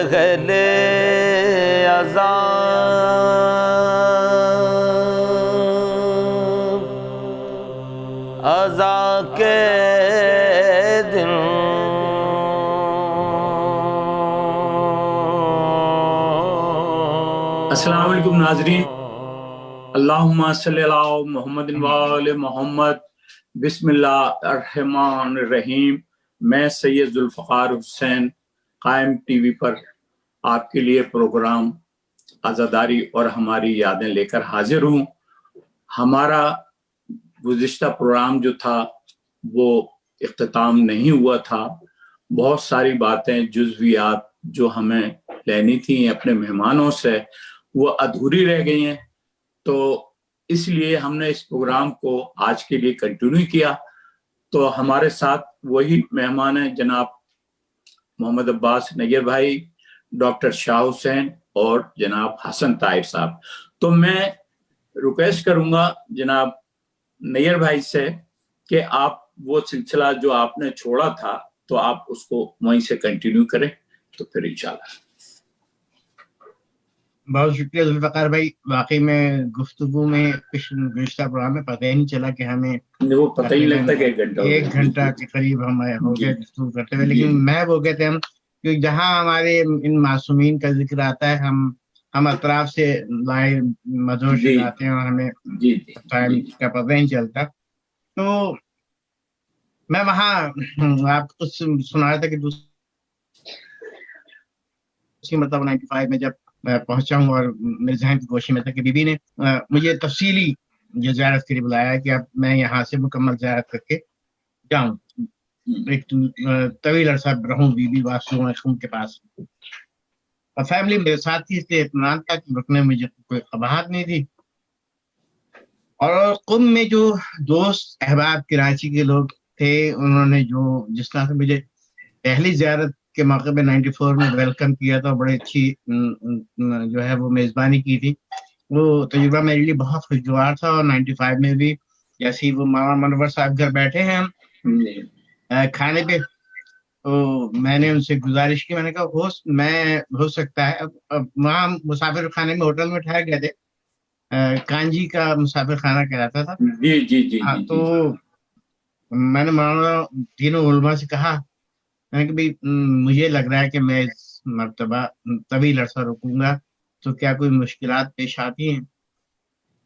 اہل عزا کے دن السلام علیکم ناظرین، اللہم صلی علی محمد وآل محمد۔ بسم اللہ الرحمن الرحیم۔ میں سید ذوالفقار حسین قائم ٹی وی پر آپ کے لیے پروگرام عزاداری اور ہماری یادیں لے کر حاضر ہوں۔ ہمارا گزشتہ پروگرام جو تھا وہ اختتام نہیں ہوا تھا۔ بہت ساری باتیں، جزویات جو ہمیں لینی تھیں اپنے مہمانوں سے، وہ ادھوری رہ گئی ہیں، تو اس لیے ہم نے اس پروگرام کو آج کے لیے کنٹینیو کیا۔ تو ہمارے ساتھ وہی مہمان ہیں جناب محمد عباس نیر بھائی، ڈاکٹر شاہ حسین اور جناب حسن طاہر صاحب۔ تو میں ریکویسٹ کروں گا جناب نیر بھائی سے کہ آپ وہ سلسلہ جو آپ نے چھوڑا تھا تو آپ اس کو وہیں سے کنٹینیو کریں، تو پھر انشاءاللہ۔ بہت شکریہ ذوالفقار بھائی، واقعی میں گفتگو میں گزشتہ پروگرام میں پتہ ہی نہیں چلا کہ ہمیں وہ پتہ ہی لگتا کہ ایک گھنٹہ کے قریب ہم ہو گئے گفتگو کرتے ہوئے، لیکن میں وہ کہتے ہیں کہ جہاں ہمارے ان معصومین کا ذکر آتا ہے ہم اطراف سے لائے مدہوش ہو جاتے ہیں اور ہمیں ٹائم کا پتہ نہیں چلتا۔ تو میں وہاں آپ کو سنا رہا تھا کہ دوسری مطلب 95 میں جب میں پہنچا ہوں اور میرے ذہن کی گوشی میں تھا کہ بی بی نے مجھے تفصیلی یہ زیارت کے لیے بلایا کہ اب میں یہاں سے مکمل زیارت کر کے جاؤں، ایک طویل عرصہ رہوں بی بی واسو کے پاس، اور فیملی میرے ساتھ تھی، اس لیے اطمینان تھا کہ رکنے میں مجھے کوئی قباحت نہیں تھی۔ اور قم میں جو دوست احباب کراچی کے لوگ تھے، انہوں نے جس طرح سے مجھے پہلی زیارت کے موقع پہ 94 میں ویلکم کیا تھا، بڑی اچھی جو ہے وہ میزبانی کی تھی، وہ تجربہ میرے لیے بہت خوشگوار تھا۔ اور 95 میں بھی جیسے وہ مولانا منور صاحب گھر بیٹھے ہیں ہم کھانے پہ، تو میں نے ان سے گزارش کی، میں نے کہا ہو سکتا ہے اب وہاں مسافر خانے میں ہوٹل میں ٹھہر گئے تھے، کانجی کا مسافر خانہ کہلاتا تھا۔ تو میں نے مولانا تینوں علماء سے کہا کہ بھائی مجھے لگ رہا ہے کہ میں اس مرتبہ طویل عرصہ رکوں گا، تو کیا کوئی مشکلات پیش آتی ہیں؟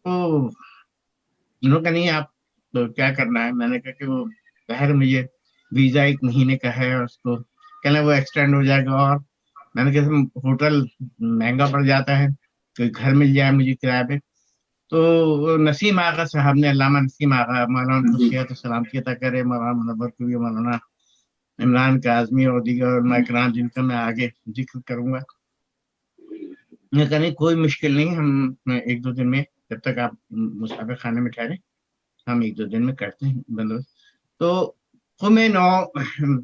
تو انہوں نے کہا نہیں، آپ تو کیا کرنا ہے؟ میں نے کہا کہ وہ بہر مجھے ویزا 1 مہینے کا ہے، اور اس کو کہنا وہ ایکسٹینڈ ہو جائے گا، اور میں نے کہا ہوٹل مہنگا پڑ جاتا ہے، کوئی گھر مل جائے مجھے کرایہ پہ۔ تو نسیم آغا صاحب نے، علامہ نسیم آغا، مولانا کو صحت و سلامتی عطا کرے، مولانا منور کو بھی، مولانا عمران کاظمی اور دیگر علماء کرام جن کا میں آگے ذکر کروں گا، میں کہا کوئی مشکل نہیں، ہم 1-2 دن میں، جب تک آپ مسافر خانے میں ٹھہرے، ہم 1-2 دن میں کرتے ہیں بندوبست۔ تو قم 9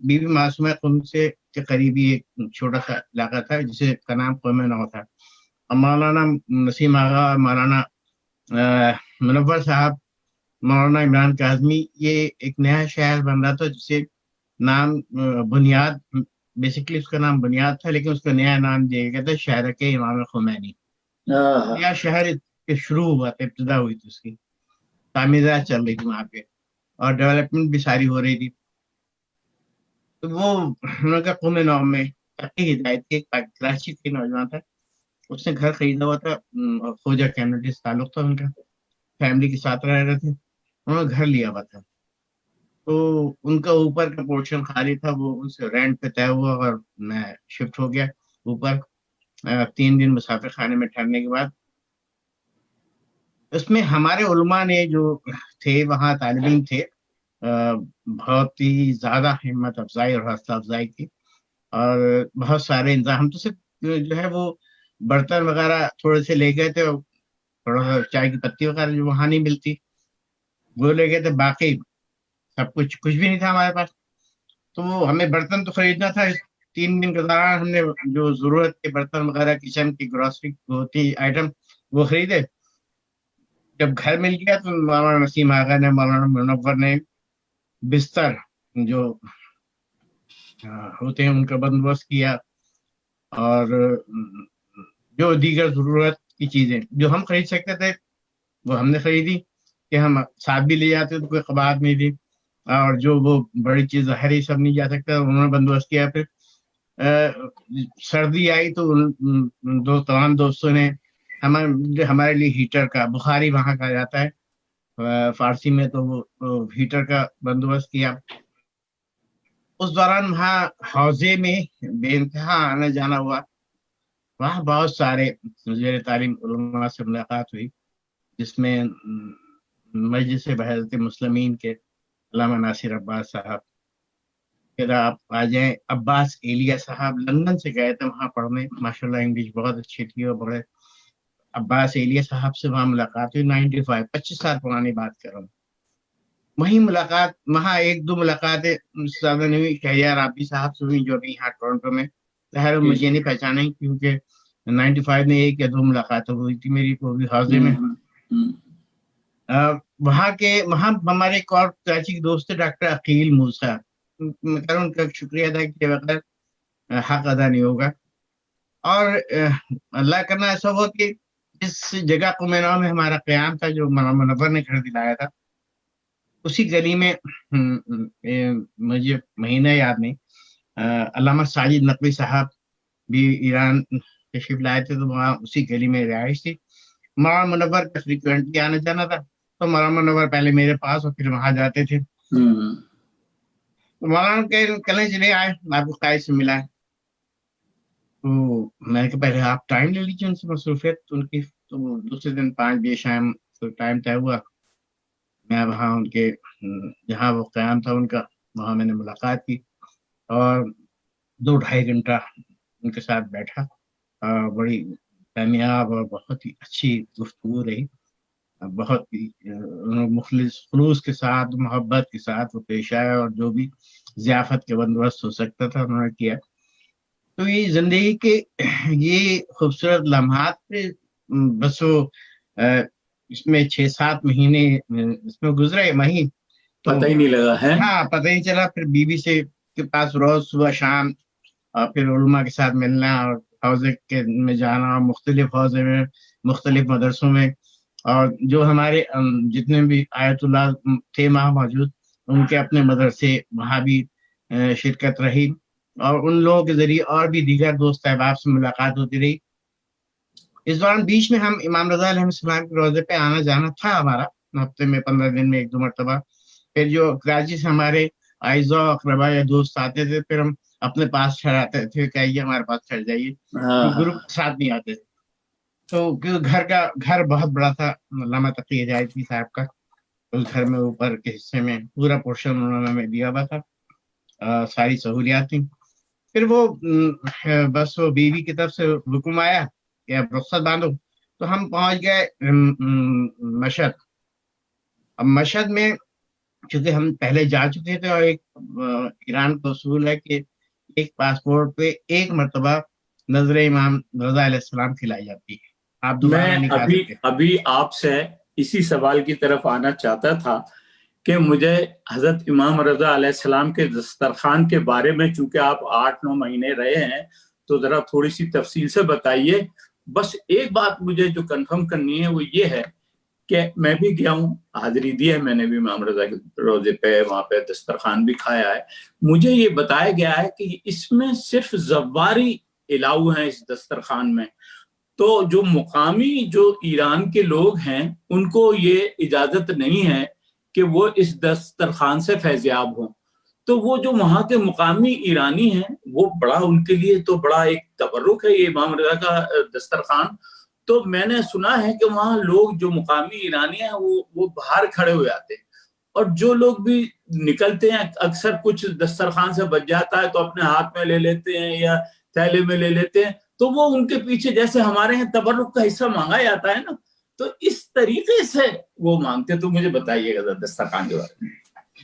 بی بی معصومہ قم سے کے قریبی ایک چھوٹا سا علاقہ تھا جسے کا نام قم 9 تھا، اور مولانا نسیم آغا، مولانا منور صاحب، مولانا عمران کاظمی، یہ ایک نیا شہر بن رہا تھا جسے نام بنیاد، بیسیکلی اس کا نام بنیاد تھا، لیکن اس کا نیا نام دیا گیا تھا شہرک امام خمینی۔ نیا شہر شروع ہوا تھا، ابتدا ہوئی تھی اس کی، تعمیرات چل رہی تھی وہاں پہ، اور ڈیولپمنٹ بھی ساری ہو رہی تھی۔ تو وہ انہوں نے کہا قم 9 میں تقی ہدایت کے کراچی کے نوجوان تھا، اس نے گھر خریدا ہوا تھا، خوجہ کمیونٹی سے تعلق تھا ان کا، فیملی کے ساتھ رہ رہے تھے، انہوں نے گھر لیا ہوا تھا، تو ان کا اوپر کا پورشن خالی تھا، وہ ان سے رینٹ پہ طے ہوا اور میں شفٹ ہو گیا اوپر 3 دن مسافر خانے میں ٹھہرنے کے بعد۔ اس میں ہمارے علماء نے جو تھے وہاں، طالب علم تھے، بہت ہی زیادہ ہمت افزائی اور حوصلہ افزائی کی، اور بہت سارے انتظام، ہم تو صرف جو ہے وہ برتن وغیرہ تھوڑے سے لے گئے تھے، تھوڑا سا چائے کی پتی وغیرہ جو وہاں نہیں ملتی وہ لے گئے تھے، باقی سب کچھ بھی نہیں تھا ہمارے پاس۔ تو ہمیں برتن تو خریدنا تھا، 3 دن کے دوران ہم نے جو ضرورت کے برتن وغیرہ، کچن کی گروسری ہوتی آئٹم، وہ خریدے۔ جب گھر مل گیا تو مولانا نسیم آغا نے، مولانا منور نے بستر جو ہوتے ہیں ان کا بندوبست کیا، اور جو دیگر ضرورت کی چیزیں جو ہم خرید سکتے تھے وہ ہم نے خریدی کہ ہم ساتھ بھی لے جاتے تو کوئی قباحت نہیں تھی، اور جو وہ بڑی چیز ظاہری سب نہیں جا سکتا انہوں نے بندوبست کیا. پھر سردی آئی تو تمام دوستوں نے ہمارے لیے ہیٹر کا، بخاری وہاں کہا جاتا ہے فارسی میں، تو وہ ہیٹر کا بندوبست کیا. اس دوران وہاں حوضے میں بے انتہا آنا جانا ہوا. وہاں بہت سارے زیر تعلیم علماء سے ملاقات ہوئی، جس میں مجلس بحیرت مسلمین کے علامہ ناصر عباس صاحب، پھر آپ آ جائیں عباس ایلیا صاحب لندن سے گئے تھے وہاں پڑھنے، ماشاءاللہ انگلش بہت اچھی تھی، اور بڑے عباس ایلیا صاحب سے وہاں ملاقات ہوئی 95 25 سال پرانی بات کر رہا ہوں. وہیں ملاقات، وہاں ایک دو ملاقاتیں زیادہ نہیں ہوئی. شہریار رابی صاحب سے ہوئی جو ابھی یہاں ٹورنٹو میں، ظاہر مجھے نہیں پہچانے کیونکہ 95 میں ایک یا دو ملاقاتیں ہوئی تھی میری، وہ بھی حوضے میں. وہاں ہمارے ایک اور کراچی کے دوست تھے ڈاکٹر عقیل موسیٰ، ان کا شکریہ ادا کیے بغیر حق ادا نہیں ہوگا. اور اللہ کرنا ایسا ہوا کہ جس جگہ قمینا میں ہمارا قیام تھا جو مولانا منور نے گھر دلایا تھا، اسی گلی میں مجھے مہینہ یاد نہیں، علامہ ساجد نقوی صاحب بھی ایران تشریف لائے تھے، تو وہاں اسی گلی میں رہائش تھی. مولانا منور کا فریکوینٹلی آنا جانا تھا، تو مولانا منور پہلے میرے پاس اور پھر وہاں جاتے تھے. مولانا کہیں چلے آئے، آپ کو قائد سے ملا ہے، تو میں نے کہا پہلے آپ ٹائم لے لیجیے ان سے، مصروفیت ان کی. تو دوسرے دن 5 بجے شام ٹائم طے ہوا، میں وہاں ان کے جہاں وہ قیام تھا ان کا، وہاں میں نے ملاقات کی اور 2-2.5 گھنٹہ ان کے ساتھ بیٹھا. بڑی کامیاب اور بہت ہی اچھی گفتگو رہی. بہت ہی مخلص خلوص کے ساتھ، محبت کے ساتھ وہ پیش آیا، اور جو بھی ضیافت کے بندوبست ہو سکتا تھا انہوں نے کیا. تو یہ زندگی کے یہ خوبصورت لمحات پہ بس وہ اس میں 6-7 مہینے اس میں گزرے مہین، پتہ ہی نہیں لگا ہے. ہاں پتہ ہی چلا. پھر بیوی سے کے پاس روز صبح شام، اور پھر علماء کے ساتھ ملنا، اور حوضے میں جانا، مختلف حوضے میں، مختلف مدرسوں میں، اور جو ہمارے جتنے بھی آیت اللہ تھے وہاں موجود، ان کے اپنے مدرسے وہاں بھی شرکت رہی، اور ان لوگوں کے ذریعے اور بھی دیگر دوست احباب سے ملاقات ہوتی رہی. اس دوران بیچ میں ہم امام رضا علیہ السلام کے روزے پہ آنا جانا تھا ہمارا، ہفتے میں 15 دن میں 1-2 مرتبہ. پھر جو کراچی سے ہمارے اعزا اقربا یا دوست آتے تھے، پھر ہم اپنے پاس ٹھہراتے تھے کہ آئیے ہمارے پاس ٹھہر جائیے، گروپ کے ساتھ نہیں آتے تھے. تو گھر بہت بڑا تھا علامہ تقی ہدایتی صاحب کا. اس گھر میں اوپر کے حصے میں پورا پورشن انہوں نے ہمیں دیا ہوا تھا، ساری سہولیات تھیں. پھر وہ بس وہ بیوی کی طرف سے حکم آیا کہ اب رخصت باندھو، تو ہم پہنچ گئے مشہد. اب مشہد میں چونکہ ہم پہلے جا چکے تھے، اور ایک ایران کا اصول ہے کہ ایک پاسپورٹ پہ 1 مرتبہ نظر امام رضا علیہ السلام کھلائی جاتی ہے، آپ دوبارہ نہیں کھا سکتے. ابھی آپ سے اسی سوال کی طرف آنا چاہتا تھا کہ مجھے حضرت امام رضا علیہ السلام کے دسترخوان کے بارے میں، چونکہ آپ 8-9 مہینے رہے ہیں، تو ذرا تھوڑی سی تفصیل سے بتائیے. بس ایک بات مجھے جو کنفرم کرنی ہے وہ یہ ہے کہ میں بھی گیا ہوں، حاضری دی ہے میں نے بھی امام رضا کے روزے پہ، وہاں پہ دسترخوان بھی کھایا ہے. مجھے یہ بتایا گیا ہے کہ اس میں صرف زواری الاؤ ہیں اس دسترخوان میں، تو جو مقامی جو ایران کے لوگ ہیں ان کو یہ اجازت نہیں ہے کہ وہ اس دسترخوان سے فیضیاب ہوں. تو وہ جو وہاں کے مقامی ایرانی ہیں وہ بڑا، ان کے لیے تو بڑا ایک تبرک ہے یہ امام رضا کا دسترخوان. تو میں نے سنا ہے کہ وہاں لوگ جو مقامی ایرانی ہیں وہ باہر کھڑے ہو جاتے ہیں، اور جو لوگ بھی نکلتے ہیں اکثر کچھ دسترخوان سے بچ جاتا ہے تو اپنے ہاتھ میں لے لیتے ہیں یا تھیلے میں لے لیتے ہیں، تو وہ ان کے پیچھے جیسے ہمارے یہاں تبرک کا حصہ مانگا جاتا ہے نا، تو اس طریقے سے وہ مانگتے. تو مجھے بتائیے گا دسترخوان کے بارے میں.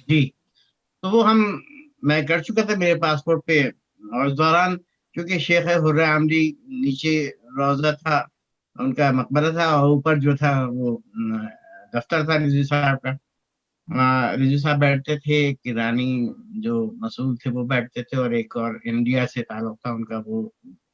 جی، تو وہ میں کر چکا تھا میرے پاسپورٹ پہ، اور اس دوران کیونکہ شیخ حر عامری نیچے روضہ تھا، ان کا مقبرہ تھا، اور اوپر جو تھا وہ دفتر تھا رضوی صاحب کا. رضوی صاحب بیٹھتے تھے، ایک ایرانی جو مسعود تھے وہ بیٹھتے تھے، اور ایک اور انڈیا سے تعلق تھا ان کا وہ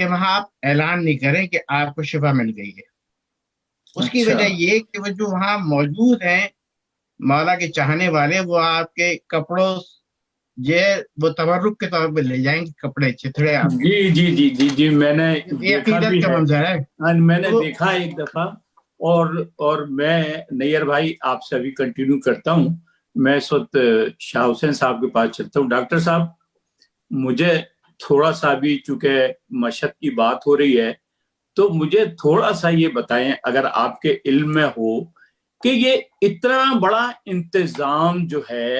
کہ وہاں آپ اعلان نہیں کریں کہ آپ کو شفا مل گئی ہے. اس کی اچھا. وجہ یہ کہ وہ جو وہاں موجود ہیں مولا کے چاہنے والے، وہ آپ کے کپڑوں وہ تبرک کے طور پہ لے جائیں گے، کپڑے چتھڑے آپ کے. جی جی جی جی جی میں نے یہ دیکھا عقیدت بھی کا ہے. منظر ہے. میں نے تو دیکھا ایک دفعہ. اور میں نیئر بھائی آپ سے ابھی کنٹینیو کرتا ہوں. میں اس وقت شاہ حسین صاحب کے پاس چلتا ہوں. ڈاکٹر صاحب مجھے تھوڑا سا بھی، چونکہ مشہد کی بات ہو رہی ہے، تو مجھے تھوڑا سا یہ بتائیں اگر آپ کے علم میں ہو کہ یہ اتنا بڑا انتظام جو ہے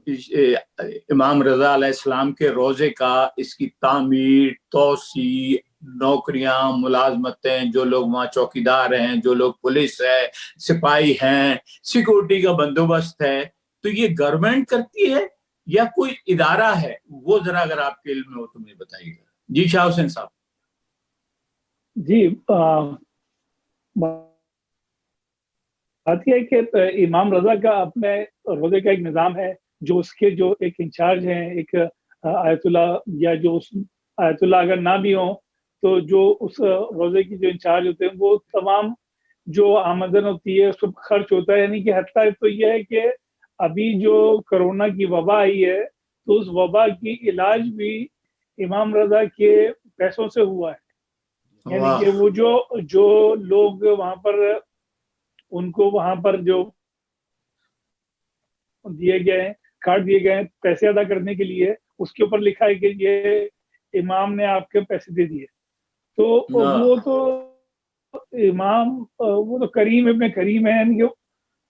امام رضا علیہ السلام کے روزے کا، اس کی تعمیر، توسیع، نوکریاں، ملازمتیں، جو لوگ وہاں چوکیدار ہیں، جو لوگ پولیس ہے، سپاہی ہیں، سیکورٹی کا بندوبست ہے، تو یہ گورنمنٹ کرتی ہے یا کوئی ادارہ ہے؟ وہ ذرا اگر آپ کے علم میں ہو تو مجھے بتائیے گا. جی شاہ حسین صاحب. جی بات یہ ہے کہ امام رضا کا اپنے روزے کا ایک نظام ہے، جو اس کے جو ایک انچارج ہیں، ایک آیت اللہ، یا جو آیت اللہ اگر نہ بھی ہوں تو جو اس روزے کی جو انچارج ہوتے ہیں، وہ تمام جو آمدن ہوتی ہے اس پر خرچ ہوتا ہے. یعنی کہ حتیٰ تو یہ ہے کہ ابھی جو کرونا کی وبا آئی ہے تو اس وبا کی علاج بھی امام رضا کے پیسوں سے ہوا ہے. یعنی کہ وہ جو لوگ وہاں پر، ان کو وہاں پر جو دیے گئے ہیں، کارڈ دیے گئے ہیں پیسے ادا کرنے کے لیے، اس کے اوپر لکھا ہے کہ یہ امام نے آپ کے پیسے دے دیے. تو وہ تو امام، وہ تو کریم ابن کریم ہے.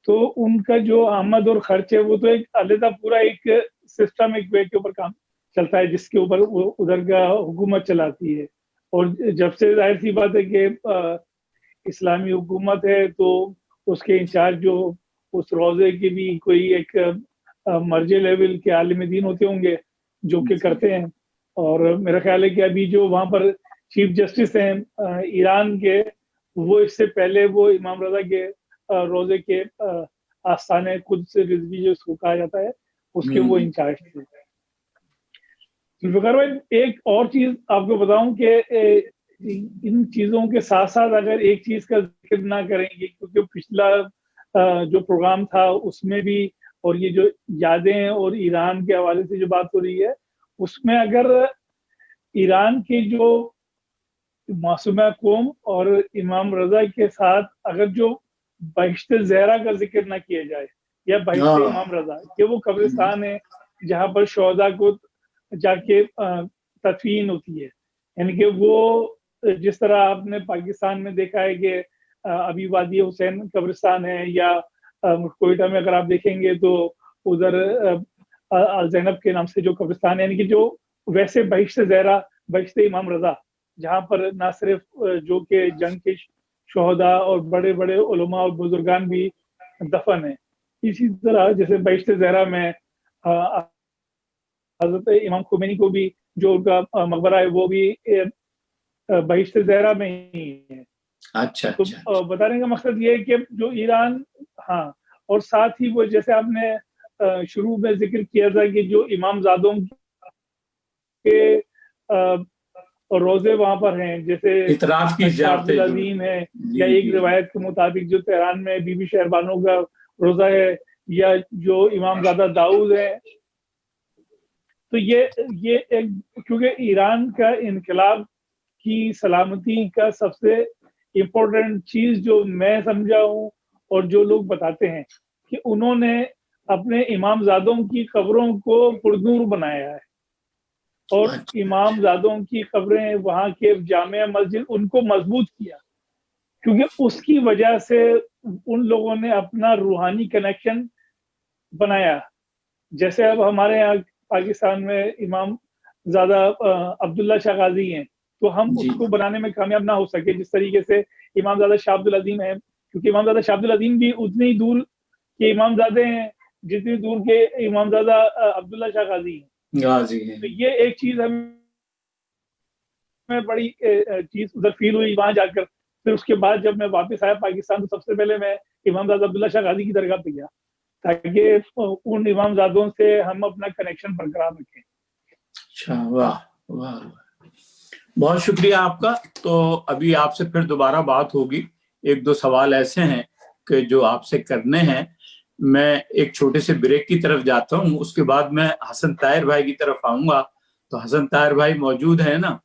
تو ان کا جو آمد اور خرچ ہے وہ تو ایک علیحدہ پورا ایک سسٹم، ایک وے کے اوپر کام چلتا ہے، جس کے اوپر وہ ادھر کا حکومت چلاتی ہے. اور جب سے ظاہر سی بات ہے کہ اسلامی حکومت ہے تو اس کے انچارج جو اس روزے کی بھی کوئی ایک مرجع لیول کے عالم دین ہوتے ہوں گے جو کہ کرتے ہیں. اور میرا خیال ہے کہ ابھی جو وہاں پر چیف جسٹس ہیں ایران کے، وہ اس سے پہلے وہ امام رضا کے روزے کے آستانے خود سے رضوی جو اس کو کہا جاتا ہے، اس کے وہ انچارج تھے. ذوالفقار بھائی ایک اور چیز آپ کو بتاؤں کہ ان چیزوں کے ساتھ ساتھ اگر ایک چیز کا ذکر نہ کریں گے، کیونکہ پچھلا جو پروگرام تھا اس میں بھی، اور یہ جو یادیں اور ایران کے حوالے سے جو بات ہو رہی ہے، اس میں اگر ایران کے جو معصومہ قوم اور امام رضا کے ساتھ اگر جو بہشت زہرا کا ذکر نہ کیا جائے، یا بہشت امام رضا، کہ وہ قبرستان ہے جہاں پر شہداء کو جا کے تدفین ہوتی ہے. یعنی کہ وہ جس طرح آپ نے پاکستان میں دیکھا ہے کہ ابھی وادی حسین قبرستان ہے، یا کوئٹہ میں اگر آپ دیکھیں گے تو ادھر زینب کے نام سے جو قبرستان ہے، یعنی کہ جو ویسے بہشت زہرا، بہشت امام رضا، جہاں پر نہ صرف جو کہ جنگ کے شہداء اور بڑے بڑے علماء اور بزرگان بھی دفن ہیں، اسی طرح جیسے بہشت زہرا میں حضرت امام خمینی کو بھی جو ان کا مقبرہ ہے وہ بھی بہشت زہرا میں ہی ہے. اچھا. تو بتانے کا مقصد یہ ہے کہ جو ایران، ہاں، اور ساتھ ہی وہ جیسے آپ نے شروع میں ذکر کیا تھا کہ جو امام زادوں کے روزے وہاں پر ہیں، جیسے اطراف کی شاہ عبدالعظیم ہے، یا ایک روایت کے مطابق جو تہران میں بی بی شہربانو کا روزہ ہے، یا جو امام زادہ داؤد ہے. تو یہ ایک، کیونکہ ایران کا انقلاب کی سلامتی کا سب سے امپورٹنٹ چیز جو میں سمجھا ہوں، اور جو لوگ بتاتے ہیں کہ انہوں نے اپنے امام زادوں کی قبروں کو پرنور بنایا ہے، اور امام زادوں کی قبریں وہاں کے جامع مسجد ان کو مضبوط کیا، کیونکہ اس کی وجہ سے ان لوگوں نے اپنا روحانی کنیکشن بنایا. جیسے اب ہمارے یہاں پاکستان میں امام زادہ عبداللہ شاہ غازی ہیں، تو ہم اس کو بنانے میں کامیاب نہ ہو سکے جس طریقے سے امام زادہ شاہ عبدالعظیم ہیں، کیونکہ امام زادہ شاہ عبدالعظیم بھی اتنی ہی دور کے امام زادے ہیں جتنی دور کے امام زادہ عبداللہ شاہ غازی ہیں. تو یہ ایک چیز ہمیں بڑی چیز ادھر فیل ہوئی وہاں جا کر. پھر اس کے بعد جب میں واپس آیا پاکستان تو سب سے پہلے میں امام زادہ عبداللہ شاہ غازی کی درگاہ پہ گیا، تاکہ ان امام زادوں سے ہم اپنا کنیکشن برقرار رکھیں. اچھا، واہ واہ. بہت شکریہ آپ کا. تو ابھی آپ سے پھر دوبارہ بات ہوگی. ایک دو سوال ایسے ہیں کہ جو آپ سے کرنے ہیں. میں ایک چھوٹے سے بریک کی طرف جاتا ہوں, اس کے بعد میں حسن طاہر بھائی کی طرف آؤں گا. تو حسن طاہر بھائی موجود ہیں نا؟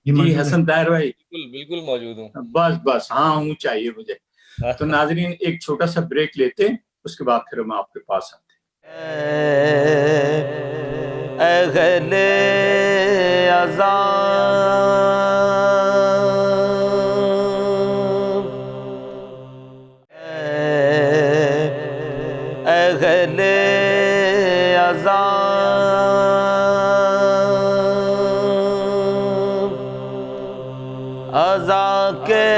جی حسن طاہر بھائی. بالکل موجود ہوں. بس ہاں ہوں چاہیے مجھے. تو ناظرین ایک چھوٹا سا بریک لیتے ہیں, اس کے بعد پھر ہم آپ کے پاس آتے ہیں. اہل عذاب اہل عذاب عذا کے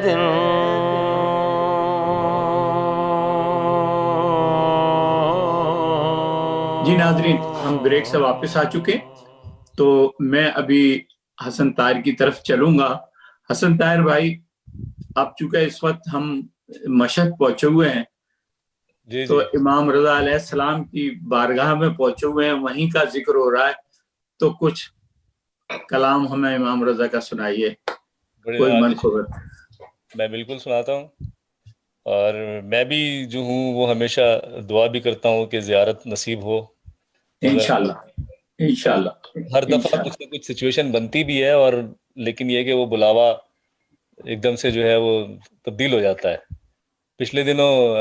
دن جی ناظرین, ہم بریک سے واپس آ چکے. تو میں ابھی حسن طاہر کی طرف چلوں گا. حسن طاہر بھائی, آپ چونکہ اس وقت ہم مشہد پہنچے ہوئے ہیں, تو امام رضا علیہ السلام کی بارگاہ میں پہنچے ہوئے ہیں, وہیں کا ذکر ہو رہا ہے. تو کچھ کلام ہمیں امام رضا کا سنائیے, کوئی منقبت. میں بالکل سناتا ہوں. اور میں بھی جو ہوں وہ ہمیشہ دعا بھی کرتا ہوں کہ زیارت نصیب ہو. انشاءاللہ ہر دفعہ کچھ نہ کچھ سچویشن بنتی بھی ہے, اور لیکن یہ کہ وہ بلاوا ایک دم سے جو ہے وہ تبدیل ہو جاتا ہے. پچھلے دنوں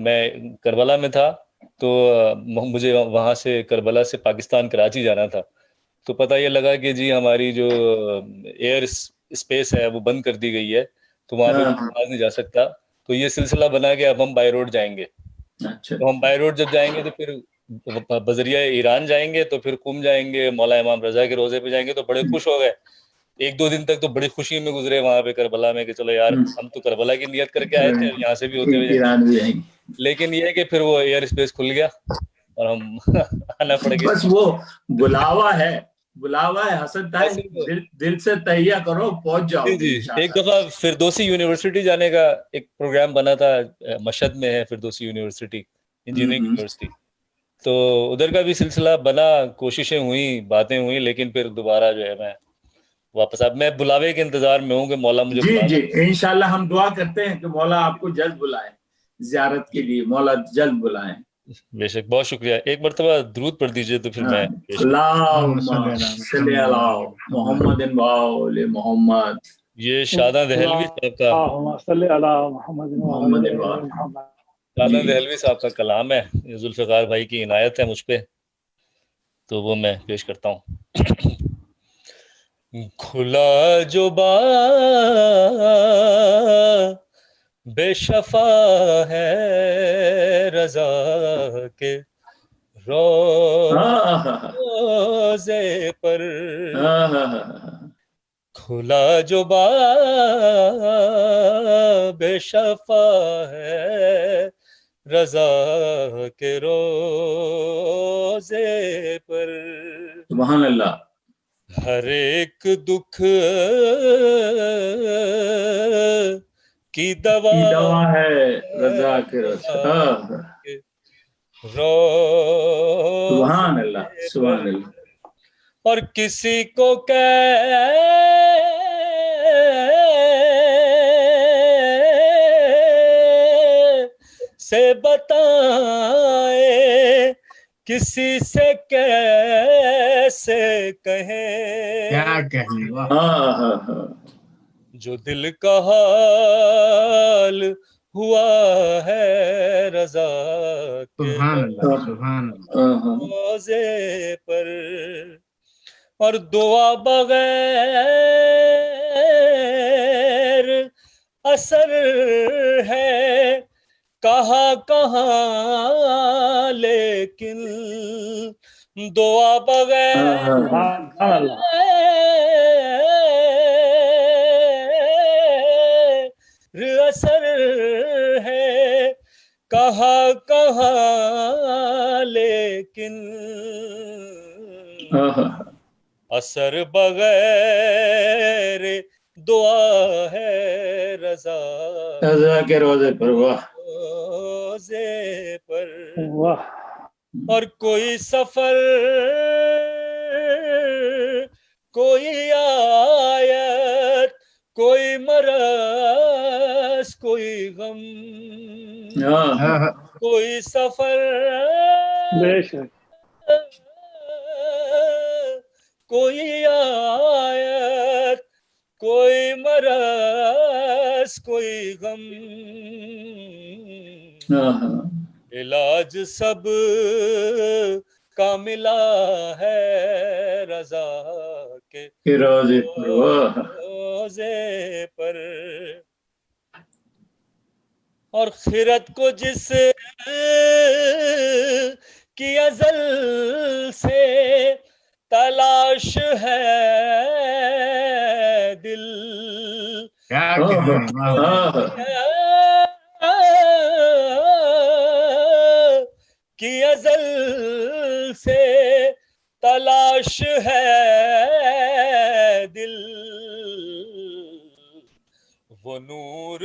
میں کربلا میں تھا, تو مجھے وہاں سے کربلا سے پاکستان کراچی جانا تھا. تو پتہ یہ لگا کہ جی ہماری جو ایئر اسپیس ہے وہ بند کر دی گئی ہے, تو وہاں پہ آواز نہیں جا سکتا. تو یہ سلسلہ بنا کہ اب ہم بائی روڈ جائیں گے. تو ہم بائی روڈ جب جائیں گے تو پھر بذریعہ ایران جائیں گے, تو پھر قم جائیں گے, مولا امام رضا کے روزے پہ جائیں گے. تو بڑے خوش ہو گئے. ایک دو دن تک تو بڑی خوشی میں گزرے وہاں پہ کربلا میں, کہ چلو یار ہم تو کربلا کی نیت کر کے آئے تھے, یہاں سے بھی ہوتے ہوئے جائیں گے. لیکن یہ ہے کہ پھر وہ ایئر اسپیس کھل گیا اور ہم آنا پڑ گیا. بس وہ بلاوا ہے حسن طاہر, دل سے تہیہ کرو, پہنچ جاؤ. جی ایک دفعہ فردوسی یونیورسٹی جانے کا ایک پروگرام بنا تھا, مشہد میں ہے فردوسی یونیورسٹی, انجینئرنگ یونیورسٹی. تو ادھر کا بھی سلسلہ بنا, کوششیں ہوئیں, باتیں ہوئیں, لیکن پھر دوبارہ جو ہے میں واپس میں بلاوے کے انتظار میں ہوں کہ مولا مجھے جی انشاءاللہ ہم دعا کرتے ہیں کہ مولا آپ کو جلد بلائیں زیارت کے لیے, مولا جلد بلائیں. بے شک, بہت شکریہ. ایک مرتبہ درود پڑھ دیجئے تو پھر میں اللہم صلی علی محمد و آل محمد. یہ شاداں دہلوی صاحب کا شاداں دہلوی صاحب کا کلام ہے, یہ ذوالفقار بھائی کی عنایت ہے مجھ پہ, تو وہ میں پیش کرتا ہوں. کھلا جو باب بے شفا ہے رضا کے روزے پر, کھلا جو باب بے شفا ہے رضا کے روزے پر. سبحان اللہ. ہر ایک دکھ کی دوا ہے رضا کے سبحان اللہ سبحان اللہ. اور کسی کو سے بتائے, کسی سے کیسے کہیں, کیا کہیں, جو دل کا حال ہوا ہے رضا کے روزے پر. اور دعا بغیر اثر ہے کہاں لیکن دعا بغیر اثر ہے کہاں لیکن اثر بغیر دعا ہے رضا کے روزے پر. روزے پر. اور کوئی سفر کوئی آیت کوئی مرض کوئی غم کوئی سفر بے شک کوئی آیت کوئی مرض کوئی غم علاج سب کا ملا ہے رضا کے روزے پر اور خیرت کو جس کی ازل سے تلاش ہے دل کی ازل سے تلاش ہے دل وہ نور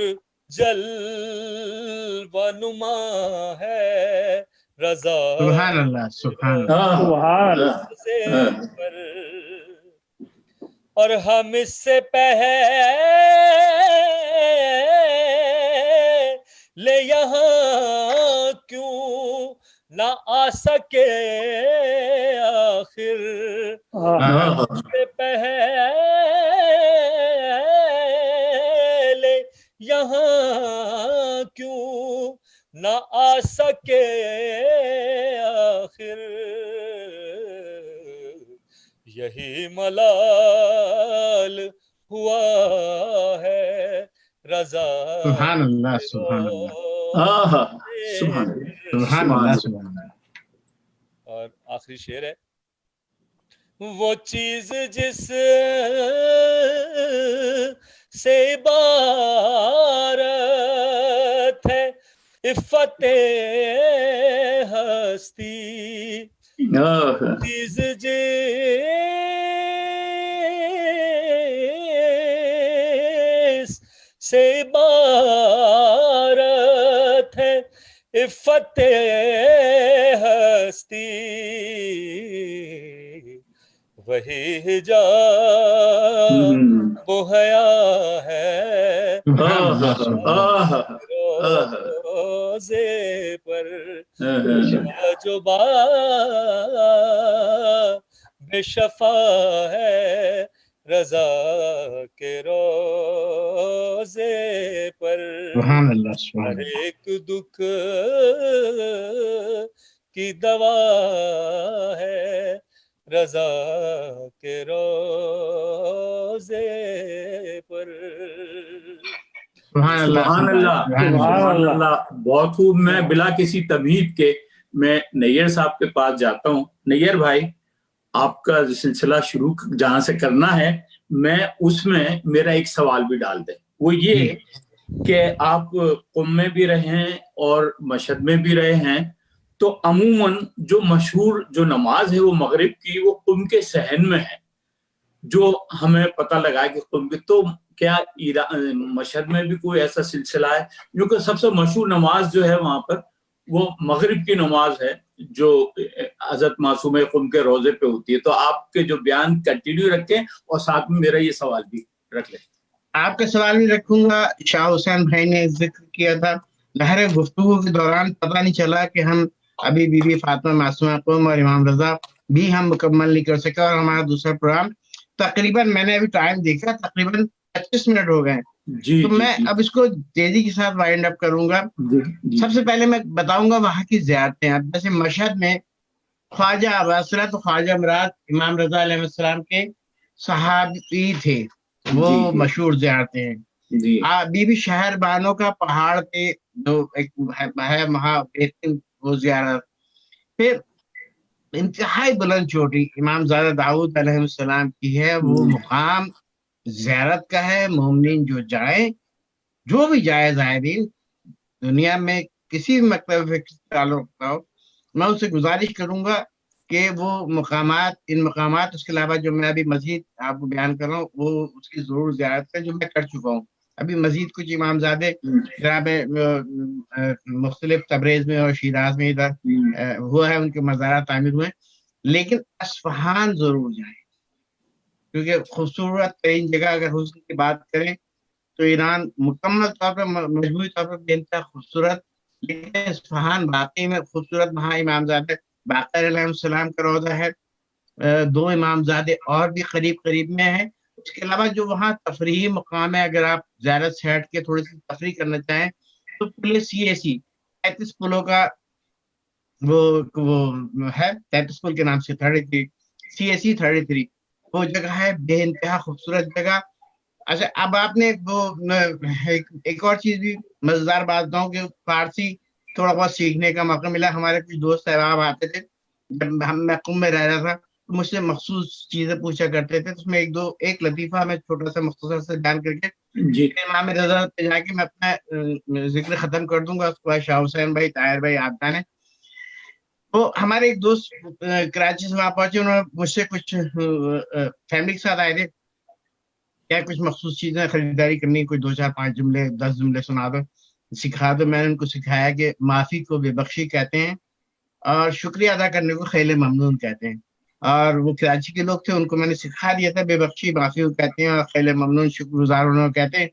جلوہ نما ہے رضا سبحان اللہ سبحان سے پر اور ہم اس سے پہلے یہاں کیوں نہ آ سکے آخر سے پہلے یہاں کیوں نہ آ سکے آخر یہی ملال ہوا ہے رضا سبحان اللہ سبحان اللہ سبحان اللہ سبحان اللہ. اور آخری شعر ہے وہ چیز جس سے عبارت ہے عفت ہستی چیز جس سے عبارت ہے عفت ہستی وہی حجاب و حیا ہے روزے پر جو بے شفا ہے رضا کے روزے پر سبحان اللہ سبحان ہر اللہ. ایک دکھ کی دوا ہے رضا کے روزے پر. سبحان اللہ سبحان اللہ. بہت خوب. میں بلا کسی تمہید کے میں نیئر صاحب کے پاس جاتا ہوں. نیئر بھائی آپ کا سلسلہ شروع جہاں سے کرنا ہے میں اس میں میرا ایک سوال بھی ڈال دیں. وہ یہ کہ آپ قم میں بھی رہے ہیں اور مشہد میں بھی رہے ہیں تو عموماً جو مشہور جو نماز ہے وہ مغرب کی وہ قم کے صحن میں ہے جو ہمیں پتہ لگا کہ قم کی. تو کیا مشہد میں بھی کوئی ایسا سلسلہ ہے کیونکہ سب سے مشہور نماز جو ہے وہاں پر وہ مغرب کی نماز ہے جو حضرت معصومہ قم کے روزے پہ ہوتی ہے. تو آپ کے جو بیان کنٹینیو رکھیں اور ساتھ میں میرا یہ سوال بھی رکھ لیں. آپ کا سوال بھی رکھوں گا. شاہ حسین بھائی نے ذکر کیا تھا لہر گفتگو کے دوران پتہ نہیں چلا کہ ہم ابھی بی بی فاطمہ معصومہ قم اور امام رضا بھی ہم مکمل نہیں کر سکے اور ہمارا دوسرا پروگرام تقریباً میں نے ابھی ٹائم دیکھا تقریباً 25 منٹ ہو گئے. تو میں اب اس کو تیزی کے ساتھ وائنڈ اپ کروں گا. سب سے پہلے میں بتاؤں گا وہاں کی زیارتیں. اب جیسے مشہد میں خواجہ واسطہ تو خواجہ مراد امام رضا علیہ السلام کے صحابی تھے وہ مشہور زیارتیں ہیں. بی بی شہر بانو کا پہاڑ پہ جو ایک ہے وہاں بہترین وہ زیارت. پھر انتہائی بلند چوٹی امام زادہ داؤد علیہ السلام کی ہے وہ مقام زیارت کا ہے. مومنین جو جائیں جو بھی جائے زائرین دنیا میں کسی بھی مکتب سے تعلق رکھتا ہو میں اس سے گزارش کروں گا کہ وہ مقامات ان مقامات اس کے علاوہ جو میں ابھی مزید آپ کو بیان کر رہا ہوں وہ اس کی ضرور زیارت ہے جو میں کر چکا ہوں. ابھی مزید کچھ امام زادے جناب مختلف تبریز میں اور شیراز میں ادھر ہوا ہے ان کے مزارات تعمیر ہوئے. لیکن اصفہان ضرور جائیں. کیونکہ خوبصورت ترین جگہ اگر حسن کی بات کریں تو ایران مکمل طور پر مجموعی طور پر بے انتہا خوبصورت، لیکن اصفہان واقعی میں خوبصورت، وہاں امامزادہ باقر علیہ السلام کا روضہ ہے، 2 امامزادے اور بھی قریب قریب میں ہیں. اس کے علاوہ جو وہاں تفریحی مقام ہے، اگر آپ زیارت سے ہٹ کے تھوڑی سی تفریح کرنا چاہیں تو پل CAC 33 پلوں کا وہ ہے، 33 پل کے نام سے 33 CAC 33 وہ جگہ ہے، بے انتہا خوبصورت جگہ. اچھا اب آپ نے وہ ایک اور چیز بھی مزیدار بات بتاؤں کہ فارسی تھوڑا بہت سیکھنے کا موقع ملا. ہمارے کچھ دوست احباب آتے تھے، جب میں قم میں رہ رہا تھا تو مجھ سے مخصوص چیزیں پوچھا کرتے تھے. تو اس میں ایک لطیفہ میں چھوٹا سا مختصر سے بیان کر کے جی امام رضا پہ جا کے میں اپنا ذکر ختم کر دوں گا. اس کے بعد شاہ حسین بھائی، طاہر بھئی، عادتان ہے. تو ہمارے ایک دوست کراچی سے وہاں پہنچے، انہوں نے مجھ سے کچھ فیملی کے ساتھ آئے تھے، کیا کچھ مخصوص چیزیں خریداری کرنی، کوئی 2 4 5 جملے 10 جملے سنا دو، سکھا دو. میں نے ان کو سکھایا کہ معافی کو بے بخشی کہتے ہیں اور شکریہ ادا کرنے کو خیل ممنون کہتے ہیں. اور وہ کراچی کے لوگ تھے، ان کو میں نے سکھا دیا تھا بے بخشی معافی کو کہتے ہیں اور خیل ممنون شکر گزار ہونا کہتے ہیں.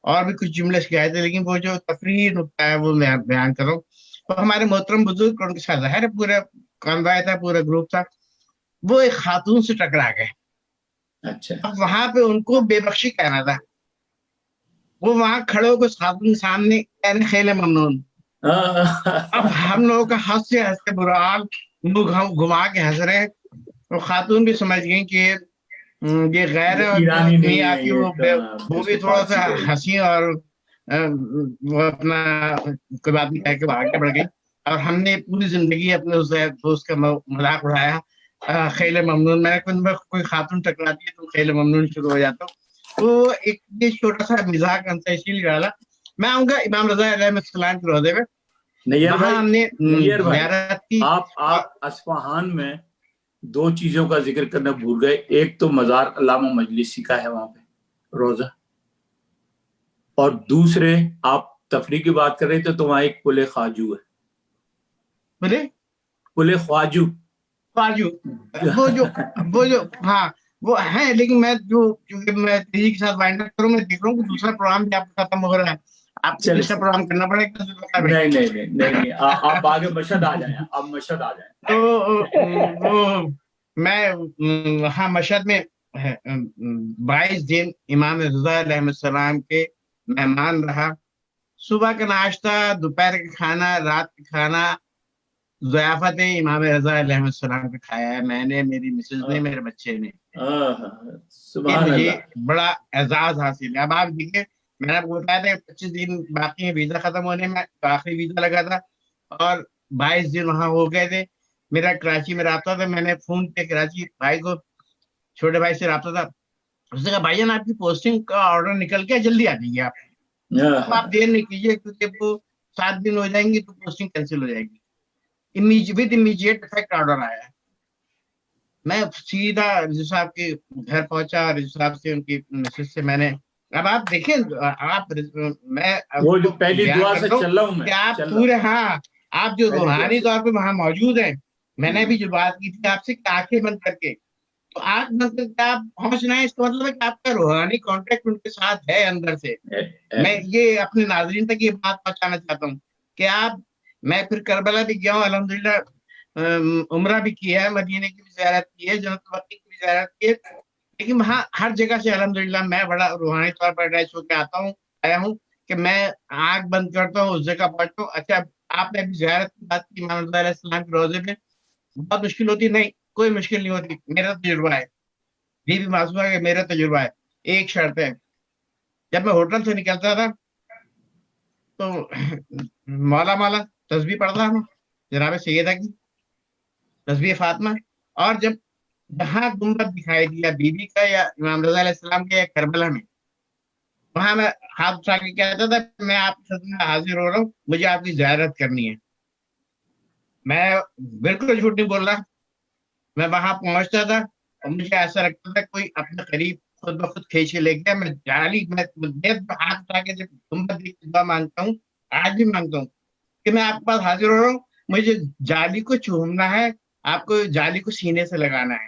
اور بھی کچھ جملے سکھائے تھے، لیکن وہ جو تفریحی نقطہ ہے وہ میں بیان کر رہا ہوں. تو ہمارے محترم بزرگ اور ان کے ساتھ ظاہر ہے پورا کانوائے تھا، پورا گروپ تھا، وہ ایک خاتون سے ٹکرا گئے. اچھا اب وہاں پہ ان کو بے بخشی کہنا تھا، وہ وہاں کھڑے ہو کے اس خاتون کے سامنے کہنے خیل ممنون. اب ہم لوگوں کا ہنستے برا حال، منہ گھما کے ہنس رہے. وہ خاتون بھی سمجھ گئی کہ یہ غیر ہے، اور ایرانی نہیں میاں ہے کی یہ، وہ بھی تھوڑا سا ہنسی اور وہ اپنا کوئی بات نہیں کہہ کے آگے بڑھ گئی. اور ہم نے پوری زندگی اپنے اس دوست کا مذاق اڑایا خیل ممنون. میں نے کوئی خاتون ٹکراتی ہے تو خیل ممنون شروع ہو جاتا ہوں. تو ایک یہ چھوٹا سا مزاق ہم سے اسی لیے ڈالا. میں آؤں گا امام رضا علیہ السلام کے روضے میں، نیر وہاں ہم نے بھائی زیارت کی. آپ اصفہان میں 2 چیزوں کا ذکر کرنا بھول گئے. ایک تو مزار علامہ مجلسی کا ہے وہاں پہ روزہ، اور دوسرے آپ تفریح کی بات کر رہے تھے تو وہاں ایک پل خواجو ہے. بولے پل خواجو وہ جو ہاں وہ ہیں، لیکن میں چونکہ میں تیزی کے ساتھ وائنڈ اپ کروں، میں دیکھ رہا ہوں کہ دوسرا پروگرام بھی آپ کا ختم ہو رہا ہے، آپ کو تیسرا پروگرام کرنا پڑے گا. نہیں آپ آگے مشہد آ جائیں، آپ مشہد آ جائیں. تو میں وہاں مشہد میں 22 دن امام رضا علیہ السلام کے مہمان رہا. صبح کا ناشتہ، دوپہر کا کھانا، رات کا کھانا ضیافت امام رضا علیہ السلام کا کھایا ہے میں نے، میری مسز نے، میرے بچے نے. سبحان مجھے اللہ، بڑا اعزاز حاصل ہے. اب آپ دیکھیں، میں نے آپ کو بتایا تھا 25 دن باقی ہیں ویزا ختم ہونے میں، تو آخری ویزا لگا تھا اور 22 دن وہاں ہو گئے تھے. میرا کراچی میں رابطہ تھا، میں نے فون پہ کراچی بھائی کو، چھوٹے بھائی سے رابطہ تھا. اس نے کہا بھائی جان آپ کی پوسٹنگ کا آرڈر نکل گیا، جلدی آ جائیے آپ دیر نہیں کیجیے، کیونکہ وہ 7 دن ہو جائیں گے تو پوسٹنگ کینسل ہو جائے گی. ود امیجیٹ افیکٹ آرڈر آیا ہے. میں سیدھا رضو صاحب کے گھر پہنچا، رضو صاحب سے ان کی مسز سے میں نے، اب آپ دیکھیں آپ، میں وہ جو پہلی دعا سے چل رہا ہوں میں، کہ آپ پورے آپ جو روحانی طور پہ وہاں موجود ہیں. میں نے بھی جو بات کی تھی آپ سے کہ آنکھیں بند کر کے، تو آنکھ بند کر کے آپ پہنچنا ہے، اس کا مطلب ہے کہ آپ کا روحانی کانٹیکٹ ان کے ساتھ ہے اندر سے. میں یہ اپنے ناظرین تک یہ بات پہنچانا چاہتا ہوں کہ آپ، میں پھر کربلا بھی گیا ہوں الحمدللہ، عمرہ بھی کیا ہے، مدینے کی بھی زیارت کی ہے، جنت بقیع کی بھی زیارت کی ہے، لیکن وہاں ہر جگہ سے الحمدللہ میں بڑا روحانی طور پر اٹیچ ہو کے آیا ہوں کہ میں آنکھ بند کرتا ہوں اس جگہ پہنچتا ہوں. اچھا آپ نے ابھی زیارت کی بات کی امام رضا علیہ السلام کے روضے میں، بہت مشکل ہوتی؟ نہیں، کوئی مشکل نہیں ہوتی. میرا تجربہ ہے، بی بی معصومہ کا میرا تجربہ ہے. ایک شرط ہے، جب میں ہوٹل سے نکلتا تھا تو مولا تسبیح پڑھتا ہوں جناب سیدہ کی تسبیح فاطمہ، اور جب جہاں گنبد دکھائی دیا بی بی کا یا امام رضا علیہ السلام کے یا کربلا میں، وہاں میں ہاتھ اٹھا کے کہتا تھا میں آپ کے خدمت میں حاضر ہو رہا ہوں، مجھے آپ کی زیارت کرنی ہے. میں بالکل جھوٹ نہیں بول رہا. میں وہاں پہنچتا تھا اور مجھے ایسا لگتا تھا کوئی اپنے قریب خود بخود کھینچ کے لے گیا. میں ہاتھ اٹھا کے جب گنبد دیکھ کے دعا مانگتا ہوں، آج بھی مانگتا ہوں کہ میں آپ کے پاس حاضر ہو رہا ہوں، مجھے جالی کو چومنا ہے، آپ کو جالی کو سینے سے لگانا ہے.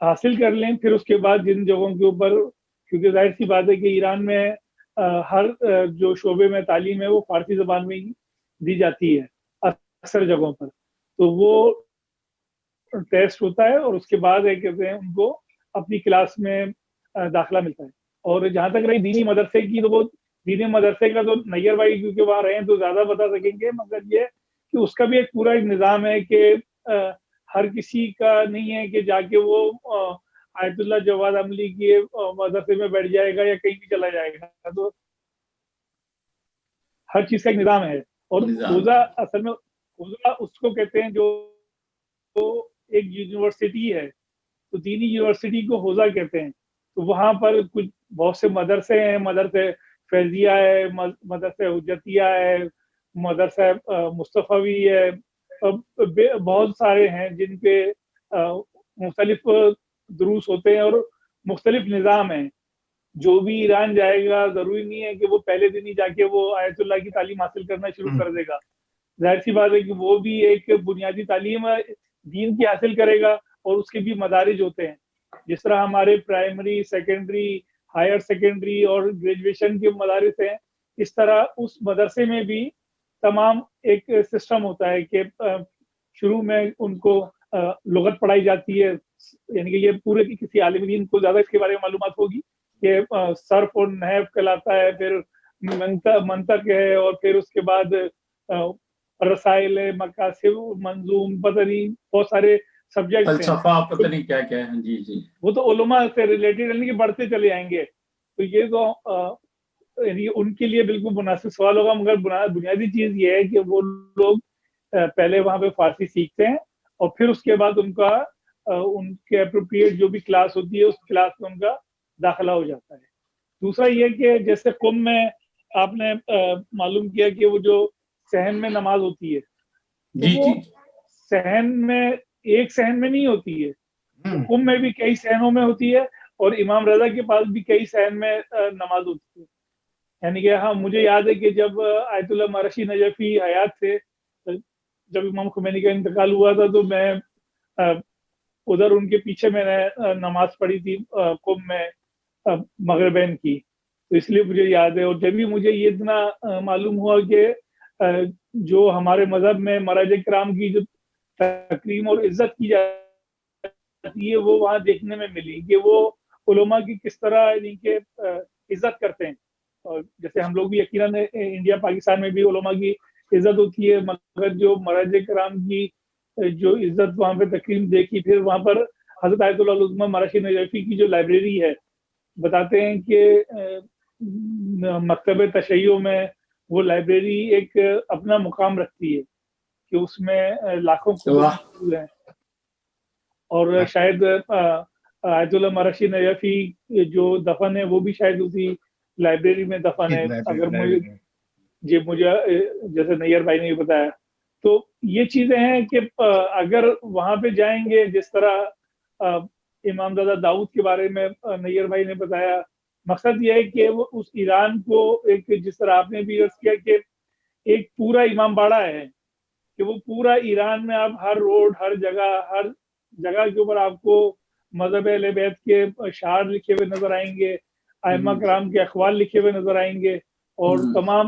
حاصل کر لیں. پھر اس کے بعد جن جگہوں کے اوپر, کیونکہ ظاہر سی بات ہے کہ ایران میں ہر جو شعبے میں تعلیم ہے وہ فارسی زبان میں ہی دی جاتی ہے اکثر جگہوں پر, تو وہ ٹیسٹ ہوتا ہے اور اس کے بعد کہتے ہیں ان کو اپنی کلاس میں داخلہ ملتا ہے. اور جہاں تک رہی دینی مدرسے کی, تو وہ دینی مدرسے کا تو نیر بھائی کیونکہ وہاں رہے ہیں تو زیادہ بتا سکیں گے, مگر یہ کہ اس کا بھی ایک پورا ایک نظام ہے کہ ہر کسی کا نہیں ہے کہ جا کے وہ آیت اللہ جواد عملی کی مدرسے میں بیٹھ جائے گا یا کہیں بھی چلا جائے گا. تو ہر چیز کا ایک نظام ہے. اور حوزہ اصل میں حوزہ اس کو کہتے ہیں جو ایک یونیورسٹی ہے, تو دینی یونیورسٹی کو حوزہ کہتے ہیں. تو وہاں پر کچھ بہت سے مدرسے ہیں, مدرسے فیضیہ ہے, مدرسہ حجتیہ ہے, مدرسہ مصطفی ہے, بہت سارے ہیں جن پہ مختلف دروس ہوتے ہیں اور مختلف نظام ہیں. جو بھی ایران جائے گا ضروری نہیں ہے کہ وہ پہلے دن ہی جا کے وہ آیت اللہ کی تعلیم حاصل کرنا شروع کر دے گا. ظاہر سی بات ہے کہ وہ بھی ایک بنیادی تعلیم دین کی حاصل کرے گا, اور اس کے بھی مدارج ہوتے ہیں. جس طرح ہمارے پرائمری, سیکنڈری, ہائر سیکنڈری اور گریجویشن کے مدارس ہیں, اس طرح اس مدرسے میں بھی تمام ایک سسٹم ہوتا ہے کہ شروع میں ان کو لغت پڑھائی جاتی ہے. یعنی کہ یہ پورے کسی عالم دین کو زیادہ اس کے بارے میں معلومات ہوگی کہ صرف اور نحو کہلاتا ہے, پھر منطق ہے, اور پھر اس کے بعد رسائل, مقاصد, منظوم, پتہ نہیں بہت سارے سبجیکٹ ہیں, فلسفہ پتہ نہیں کیا کیا ہے. جی جی, وہ تو علماء سے ریلیٹڈ یعنی کہ بڑھتے چلے جائیں گے. تو یہ تو یعنی ان کے لیے بالکل مناسب سوال ہوگا, مگر بنیادی چیز یہ ہے کہ وہ لوگ پہلے وہاں پہ فارسی سیکھتے ہیں, اور پھر اس کے بعد ان کا ان کے اپروپریٹ جو بھی کلاس ہوتی ہے اس کلاس میں ان کا داخلہ ہو جاتا ہے. دوسرا یہ کہ جیسے قم میں آپ نے معلوم کیا کہ وہ جو صحن میں نماز ہوتی ہے, جی وہ صحن میں ایک صحن میں نہیں ہوتی ہے, قم میں بھی کئی صحنوں میں ہوتی ہے, اور امام رضا کے پاس بھی کئی صحن میں نماز ہوتی ہے. یعنی کہ ہاں مجھے یاد ہے کہ جب آیت اللہ مرشی نجفی حیات تھے, جب امام خمینی کا انتقال ہوا تھا, تو میں ادھر ان کے پیچھے میں نے نماز پڑھی تھی قم میں مغربین کی, تو اس لیے مجھے یاد ہے. اور جب بھی مجھے یہ اتنا معلوم ہوا کہ جو ہمارے مذہب میں مراج کرام کی جو تکریم اور عزت کی جاتی ہے وہ وہاں دیکھنے میں ملی کہ وہ علماء کی کس طرح یعنی کہ عزت کرتے ہیں. اور جیسے ہم لوگ بھی یقیناً انڈیا پاکستان میں بھی علماء کی عزت ہوتی ہے, مگر جو مراج کرام کی جو عزت وہاں پہ تکریم دیکھی, پھر وہاں پر حضرت آیت اللہ عظمہ مرشی نجفی کی جو لائبریری ہے, بتاتے ہیں کہ مکتب تشیع میں وہ لائبریری ایک اپنا مقام رکھتی ہے کہ اس میں لاکھوں کتب ہیں. اور شاید آیت اللہ مرشی نجفی جو دفن ہے وہ بھی شاید اسی لائبریری میں دفن ہے, اگر مجھے جیسے نیر بھائی نے بتایا. تو یہ چیزیں ہیں کہ اگر وہاں پہ جائیں گے, جس طرح امام زادہ داؤد کے بارے میں نیر بھائی نے بتایا, مقصد یہ ہے کہ وہ اس ایران کو ایک, جس طرح آپ نے بھی عرض کیا کہ ایک پورا امام باڑہ ہے, کہ وہ پورا ایران میں آپ ہر روڈ, ہر جگہ کے اوپر آپ کو مذہب اہل بیت کے اشعار لکھے ہوئے نظر آئیں گے, ائمہ کرام کے اقوال لکھے ہوئے نظر آئیں گے, اور تمام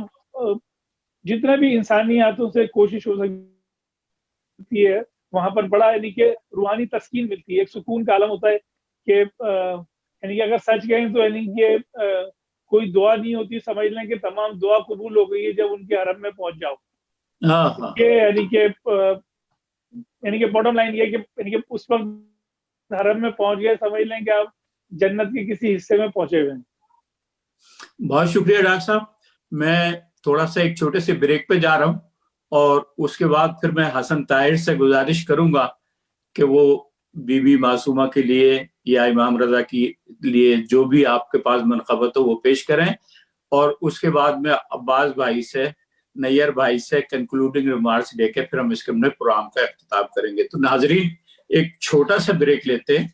جتنا بھی انسانی ہاتھوں سے کوشش ہو سکتی ہے وہاں پر بڑا یعنی کہ روحانی تسکین ملتی ہے, ایک سکون کا عالم ہوتا ہے کہ یعنی کہ اگر سچ کہیں تو یعنی کہ کوئی دعا نہیں ہوتی, سمجھ لیں کہ تمام دعا قبول ہو گئی ہے جب ان کے حرم میں پہنچ جاؤ. یعنی کہ باٹم لائن یہ کہ یعنی کہ اس وقت حرم میں پہنچ گئے, سمجھ لیں کہ آپ جنت کے کسی حصے میں پہنچے ہوئے ہیں. بہت شکریہ ڈاکٹر صاحب. میں تھوڑا سا ایک چھوٹے سے بریک پہ جا رہا ہوں, اور اس کے بعد پھر میں حسن طاہر سے گزارش کروں گا کہ وہ بی بی معصومہ کے لیے یا امام رضا کے لیے جو بھی آپ کے پاس منقبت ہو وہ پیش کریں, اور اس کے بعد میں عباس بھائی سے, نیر بھائی سے کنکلوڈنگ ریمارکس دے کے پھر ہم اس کے پروگرام کا اختتام کریں گے. تو ناظرین ایک چھوٹا سا بریک لیتے ہیں,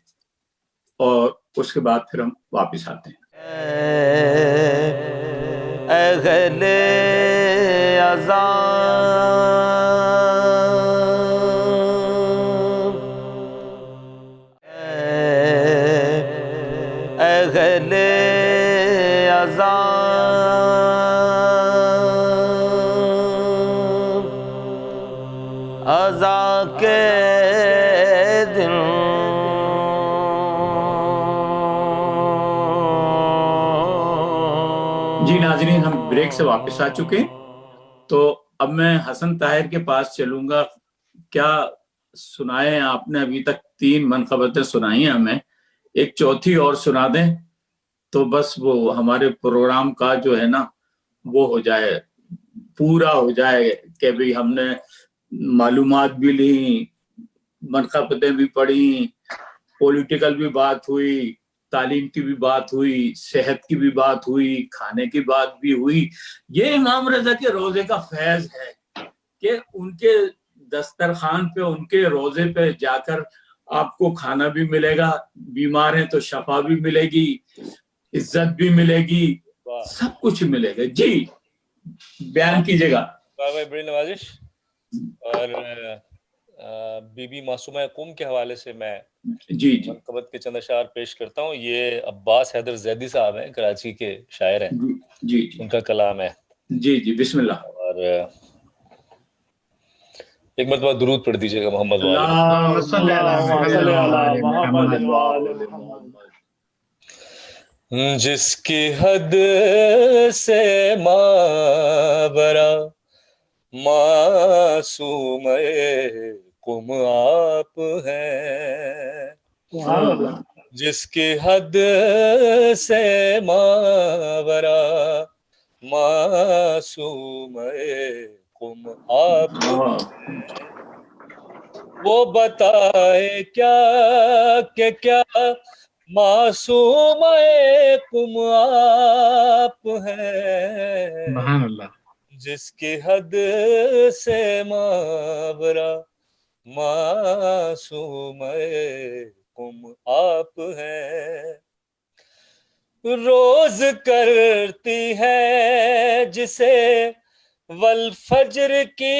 اور اس کے بعد پھر ہم واپس آتے ہیں. اہل عذاب جی ناظرین، ہم بریک سے واپس آ چکے ہیں، تو اب میں حسن طاہر کے پاس چلوں گا. کیا سنائے ہیں آپ نے؟ ابھی تک 3 منقبتیں سنائی ہیں ہمیں، ایک چوتھی اور سنا دیں تو بس وہ ہمارے پروگرام کا جو ہے نا وہ ہو جائے، پورا ہو جائے کہ بھی ہم نے معلومات بھی لی، منقبتیں بھی پڑھی، پولیٹیکل بھی بات ہوئی، تعلیم کی بھی بات ہوئی، صحت کی بھی بات ہوئی، کھانے کی بات بھی ہوئی. یہ امام رضا کے روزے کا فیض ہے کہ ان کے دسترخوان پہ، ان کے روزے پہ جا کر آپ کو کھانا بھی ملے گا، بیمار ہیں تو شفا بھی ملے گی، عزت بھی ملے گی، سب کچھ ملے گا. جی بیان کیجیے گا. بڑی نوازش. اور بی بی معصومہ قم کے حوالے سے میں جی جی منقبت کے چند اشعار پیش کرتا ہوں. یہ عباس حیدر زیدی صاحب ہیں، کراچی کے شاعر ہیں، جی جی ان کا کلام ہے. جی جی بسم اللہ. اور ایک مرتبہ درود پڑھ دیجیے گا محمد والے. اللہم صلی علی محمد وآل محمد. جس کی حد سے مابرا معصوم قم آپ ہیں، جس کی حد سے مابرا معصوم قم آپ ہیں. وہ بتائے کیا کہ کیا معصوم قم آپ ہیں، سبحان اللہ. جس کی حد سے مابرا معصوم قم آپ ہیں. روز کرتی ہے جسے والفجر کی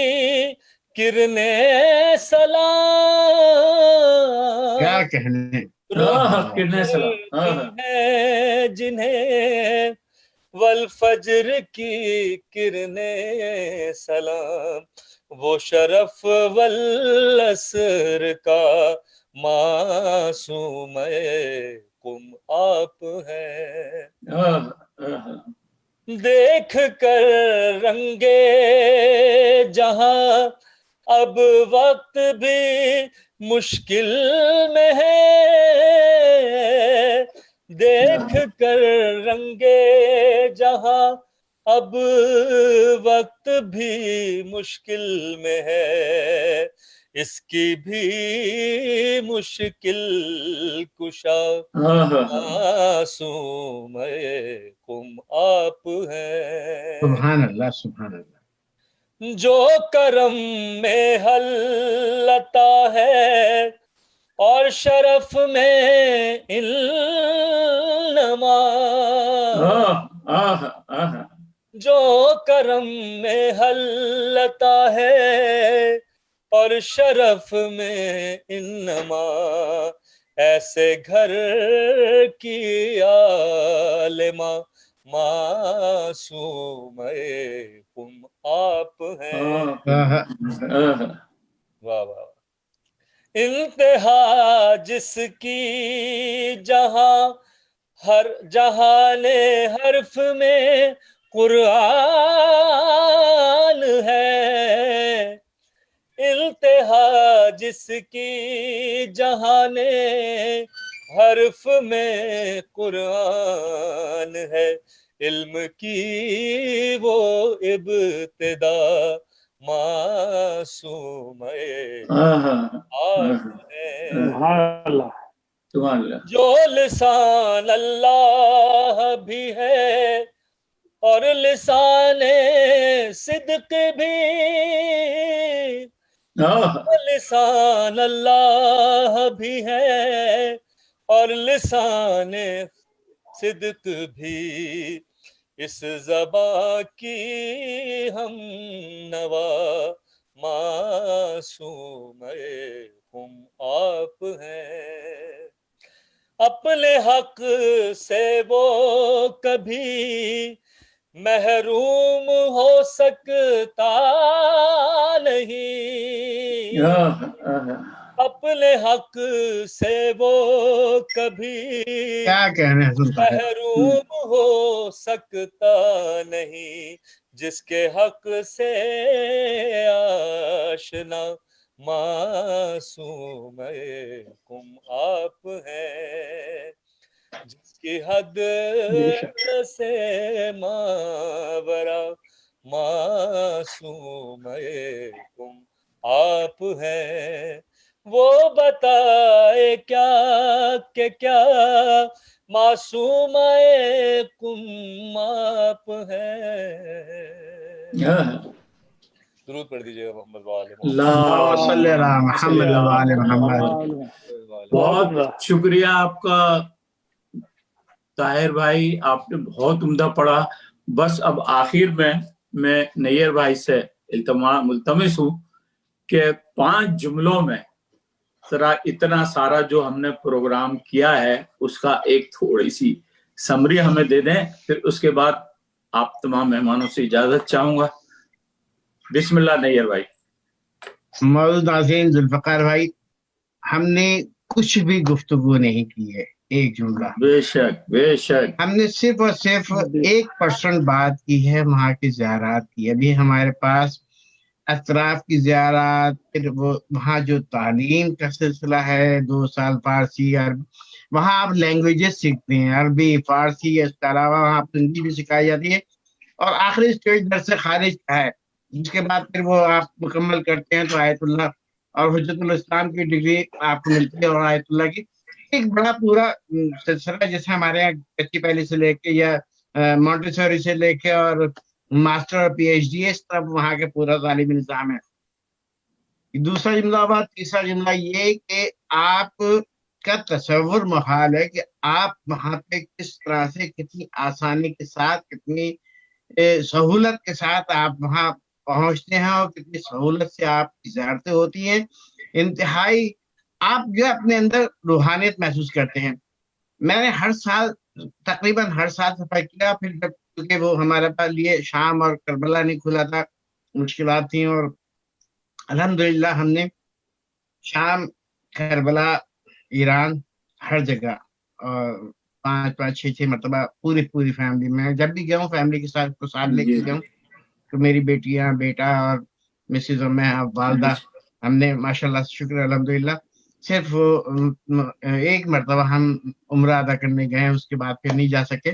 کرنے سلام، کیا کہنے. روز کرتی ہے جنہیں والفجر کی کرنے سلام، وہ شرف والعصر کا معصوم قم آپ ہیں. دیکھ کر رنگے جہاں اب وقت بھی مشکل میں ہے، دیکھ کر رنگے جہاں اب وقت بھی مشکل میں ہے، اس کی بھی مشکل کشا معصوم قم آپ ہیں. سبحان اللہ سبحان اللہ. جو کرم میں حلتا ہے اور شرف میں انما، جو کرم میں حلتا ہے اور شرف میں انما، ایسے گھر کی عالمہ معصوم قم آپ ہیں. واہ واہ. انتہا جس کی جہاں ہر جہان حرف میں قرآن ہے، انتہا جس کی جہان حرف میں قرآن ہے، علم کی وہ ابتدا معصوم آپ ہیں. جو لسان اللہ بھی ہے اور لسان صدق بھی، لسان اللہ بھی ہے اور لسان صدق بھی، اس زباں کی ہم نوا معصوم قم آپ ہیں. اپنے حق سے وہ کبھی محروم ہو سکتا نہیں، اپنے حق سے وہ کبھی کیا کہنے ہیں سلطان محروم ہو سکتا نہیں، جس کے حق سے آشنا معصوم کم آپ ہیں، جس کی حد سے ماورا معصوم کم آپ ہیں، وہ بتائے کیا کہ کیا معصوم کم آپ ہیں۔ درود پڑھ دیجیے گا محمد وآل محمد۔ اللہ صلی اللہ محمد وآل محمد۔ بہت شکریہ آپ کا طاہر بھائی، آپ نے بہت عمدہ پڑھا۔ بس اب آخر میں نیر بھائی سے ملتمس ہوں کہ 5 جملوں میں ذرا اتنا سارا جو ہم نے پروگرام کیا ہے اس کا ایک تھوڑی سی سمری ہمیں دے دیں، پھر اس کے بعد آپ تمام مہمانوں سے اجازت چاہوں گا۔ بسم اللہ نیر بھائی۔ موجود ناظرین، ذوالفقار بھائی، ہم نے کچھ بھی گفتگو نہیں کی ہے، ایک جملہ، بے شک بے شک، ہم نے صرف اور صرف 1% بات کی ہے وہاں کی زیارات کی۔ ابھی ہمارے پاس اطراف کی زیارات، پھر وہ وہاں جو تعلیم کا سلسلہ ہے 2 سال فارسی عربی، وہاں آپ لینگویجز سیکھتے ہیں، عربی فارسی، اس کے علاوہ وہاں ہندی بھی سکھائی جاتی ہے، اور آخری اسٹیج در سے خارج ہے، جس کے بعد پھر وہ آپ مکمل کرتے ہیں تو آیت اللہ اور حجت الاسلام کی ڈگری آپ کو ملتی ہے، اور آیت اللہ کی ایک بڑا پورا سلسلہ، جیسے ہمارے یہاں کچی پہلی سے لے کے یا مونٹیسوری سے لے کے اور ماسٹر اور پی ایچ ڈی، اس طرح وہاں کے پورا تعلیمی نظام ہے۔ دوسرا جملہ بات، تیسرا جملہ یہ کہ آپ کا تصور محال ہے کہ آپ وہاں پہ کس طرح سے، کتنی آسانی کے ساتھ، کتنی سہولت کے ساتھ آپ وہاں پہنچتے ہیں، اور کتنی سہولت سے آپ کی زیارتیں ہوتی ہیں۔ انتہائی آپ جو اپنے اندر روحانیت محسوس کرتے ہیں۔ میں نے ہر سال تقریباً ہر سال سفر کیا، پھر جب کیونکہ وہ ہمارے پاس لیے شام اور کربلا نہیں کھلا تھا، مشکلات تھیں، اور الحمدللہ ہم نے شام، کربلا، ایران، ہر جگہ 5 6 مرتبہ پوری فیملی میں جب بھی گیا ہوں، فیملی کے ساتھ کو ساتھ لے کے گیا ہوں، تو میری بیٹیاں، بیٹا اور مسز اور میں، والدہ، ہم نے ماشاءاللہ شکر الحمدللہ صرف 1 مرتبہ ہم عمرہ ادا کرنے گئے، اس کے بعد پھر نہیں جا سکے،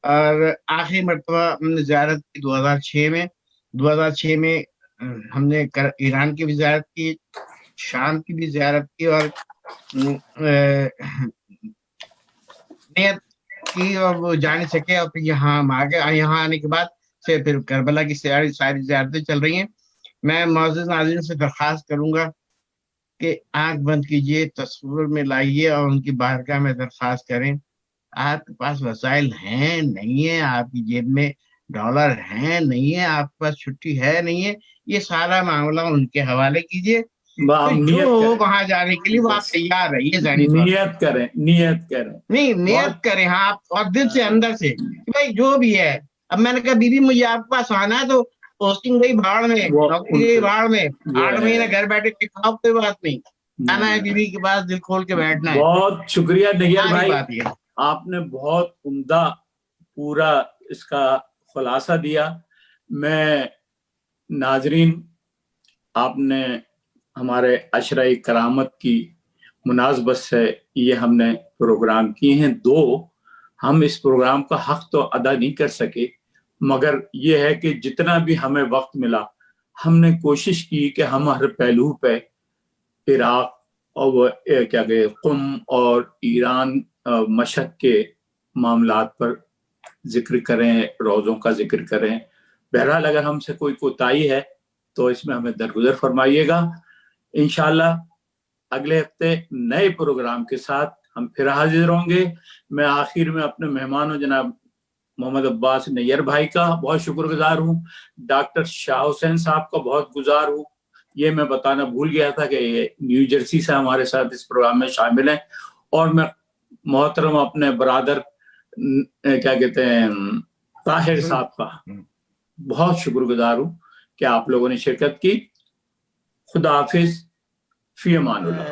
اور آخری مرتبہ ہم نے زیارت کی 2006 میں ہم نے ایران کی بھی زیارت کی، شام کی بھی زیارت کی، اور نیت کی، اور وہ جا نہیں سکے، اور پھر یہاں ہم آ گئے۔ یہاں آنے کے بعد سے پھر کربلا کی ساری زیارتیں چل رہی ہیں۔ میں معزز ناظرین سے درخواست کروں گا کہ آنکھ بند کیجئے، تصور میں لائیے، اور ان کی بارگاہ میں درخواست کریں۔ آپ کے پاس وسائل ہیں نہیں ہیں، آپ کی جیب میں ڈالر ہیں نہیں ہے، آپ کے پاس چھٹی ہے نہیں ہے، یہ سارا معاملہ ان کے حوالے کیجئے، جو وہاں جانے کے لیے وہ آپ تیار رہیے، نیت کریں نہیں، نیت کریں ہاں، آپ اور دل سے، اندر سے، کہ بھائی جو بھی ہے۔ اب میں نے کہا بی بی مجھے آپ کے پاس آنا ہے، تو پوسٹنگ گئی بھاڑ میں، نوکری گئی بھاڑ میں، 8 مہینے گھر بیٹھے کے کھاؤ، کوئی بات نہیں، آنا ہے بیوی کے پاس، دل کھول کے بیٹھنا ہے۔ بہت شکریہ نیر بھائی، بات یہ آپ نے بہت عمدہ پورا اس کا خلاصہ دیا۔ میں ناظرین، آپ نے ہمارے عشرہ کرامت کی مناسبت سے یہ ہم نے پروگرام کیے ہیں 2، ہم اس پروگرام کا حق تو ادا نہیں کر سکے، مگر یہ ہے کہ جتنا بھی ہمیں وقت ملا ہم نے کوشش کی کہ ہم ہر پہلو پہ عراق اور قم اور ایران، مشہد کے معاملات پر ذکر کریں، روزوں کا ذکر کریں۔ بہرحال اگر ہم سے کوئی کوتاہی ہے تو اس میں ہمیں درگزر فرمائیے گا۔ انشاءاللہ اگلے ہفتے نئے پروگرام کے ساتھ ہم پھر حاضر ہوں گے۔ میں آخر میں اپنے مہمانوں جناب محمد عباس نیر بھائی کا بہت شکر گزار ہوں، ڈاکٹر شاہ حسین صاحب کا بہت گزار ہوں۔ یہ میں بتانا بھول گیا تھا کہ یہ نیو جرسی سے ہمارے ساتھ اس پروگرام میں شامل ہیں، اور میں محترم اپنے برادر طاہر صاحب کا بہت شکر گزار ہوں کہ آپ لوگوں نے شرکت کی۔ خدا حافظ، فی امان اللہ.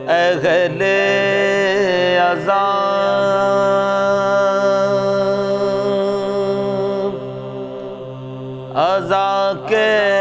اہل عذاب کے